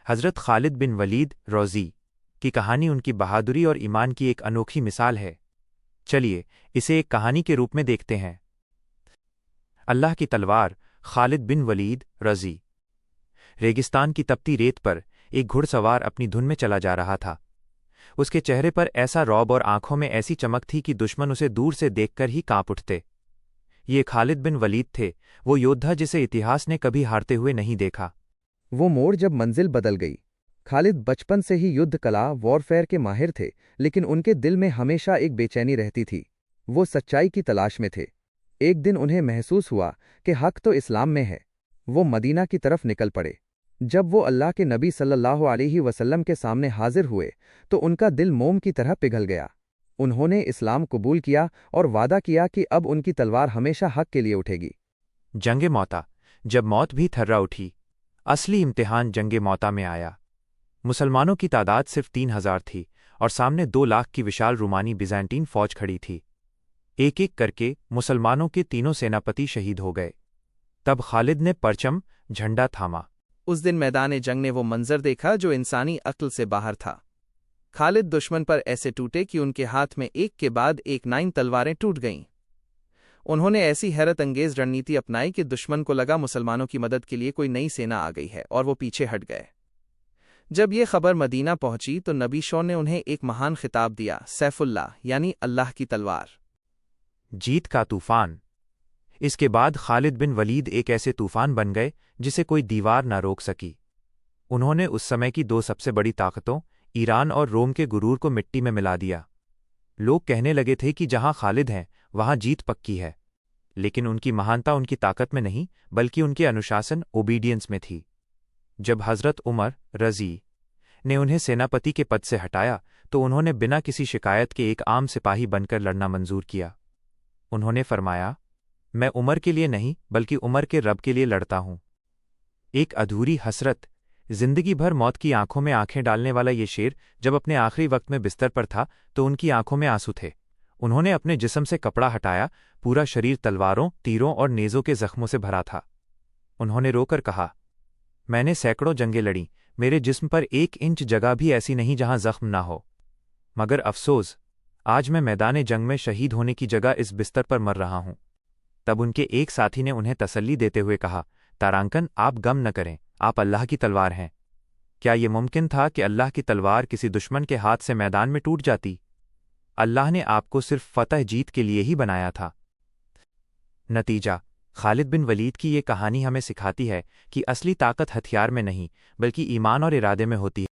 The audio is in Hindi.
हज़रत खालिद बिन वलीद रौज़ी की कहानी उनकी बहादुरी और ईमान की एक अनोखी मिसाल है। चलिए इसे एक कहानी के रूप में देखते हैं। अल्लाह की तलवार। खालिद बिन वलीद रज़ी। रेगिस्तान की तपती रेत पर एक घुड़सवार अपनी धुन में चला जा रहा था। उसके चेहरे पर ऐसा रौब और आंखों में ऐसी चमक थी कि दुश्मन उसे दूर से देखकर ही कांप उठते। ये खालिद बिन वलीद थे, वो योद्धा जिसे इतिहास ने कभी हारते हुए नहीं देखा। वो मोड़ जब मंजिल बदल गई। खालिद बचपन से ही युद्ध कला वॉरफेयर के माहिर थे, लेकिन उनके दिल में हमेशा एक बेचैनी रहती थी। वो सच्चाई की तलाश में थे। एक दिन उन्हें महसूस हुआ कि हक तो इस्लाम में है। वो मदीना की तरफ निकल पड़े। जब वो अल्लाह के नबी सल्लल्लाहु अलैहि वसल्लम के सामने हाजिर हुए तो उनका दिल मोम की तरह पिघल गया। उन्होंने इस्लाम कबूल किया और वादा किया कि अब उनकी तलवार हमेशा हक के लिए उठेगी। जंगे मौता। जब मौत भी थर्रा उठी, असली इम्तिहान जंगे मौता में आया। मुसलमानों की तादाद सिर्फ 3000 थी और सामने 2 लाख की विशाल रूमानी बिज़ैंटीन फौज खड़ी थी। एक एक करके मुसलमानों के तीनों सेनापति शहीद हो गए। तब खालिद ने परचम झंडा थामा। उस दिन मैदान जंग ने वो मंजर देखा जो इंसानी अक्ल से बाहर था। खालिद दुश्मन पर ऐसे टूटे कि उनके हाथ में एक के बाद एक 9 तलवारें टूट गईं। उन्होंने ऐसी हैरत अंगेज रणनीति अपनाई कि दुश्मन को लगा मुसलमानों की मदद के लिए कोई नई सेना आ गई है, और वो पीछे हट गए। जब ये खबर मदीना पहुंची तो नबी शौ ने उन्हें एक महान खिताब दिया, सैफुल्लाह यानी अल्लाह की तलवार। जीत का तूफान। इसके बाद खालिद बिन वलीद एक ऐसे तूफान बन गए जिसे कोई दीवार न रोक सकी। उन्होंने उस समय की 2 सबसे बड़ी ताकतों, ईरान और रोम के गुरूर को मिट्टी में मिला दिया। लोग कहने लगे थे कि जहां खालिद हैं वहां जीत पक्की है, लेकिन उनकी महानता उनकी ताकत में नहीं बल्कि उनके अनुशासन ओबीडियंस में थी। जब हज़रत उमर रज़ी ने उन्हें सेनापति के पद से हटाया तो उन्होंने बिना किसी शिकायत के एक आम सिपाही बनकर लड़ना मंजूर किया। उन्होंने फरमाया, मैं उमर के लिए नहीं बल्कि उमर के रब के लिए लड़ता हूं। एक अधूरी हसरत। जिंदगी भर मौत की आंखों में आंखें डालने वाला ये शेर जब अपने आखिरी वक्त में बिस्तर पर था तो उनकी आंखों में आंसू थे। उन्होंने अपने जिस्म से कपड़ा हटाया, पूरा शरीर तलवारों, तीरों और नेज़ों के जख्मों से भरा था। उन्होंने रोकर कहा, मैंने सैकड़ों जंगें लड़ी, मेरे जिस्म पर 1 इंच जगह भी ऐसी नहीं जहां जख्म ना हो। मगर अफसोस, आज मैं मैदान जंग में शहीद होने की जगह इस बिस्तर पर मर रहा हूं। तब उनके एक साथी ने उन्हें तसल्ली देते हुए कहा, तारांकन, आप गम न करें, आप अल्लाह की तलवार हैं। क्या ये मुमकिन था कि अल्लाह की तलवार किसी दुश्मन के हाथ से मैदान में टूट जाती? अल्लाह ने आपको सिर्फ फतह जीत के लिए ही बनाया था। नतीजा। खालिद बिन वलीद की ये कहानी हमें सिखाती है कि असली ताकत हथियार में नहीं बल्कि ईमान और इरादे में होती है।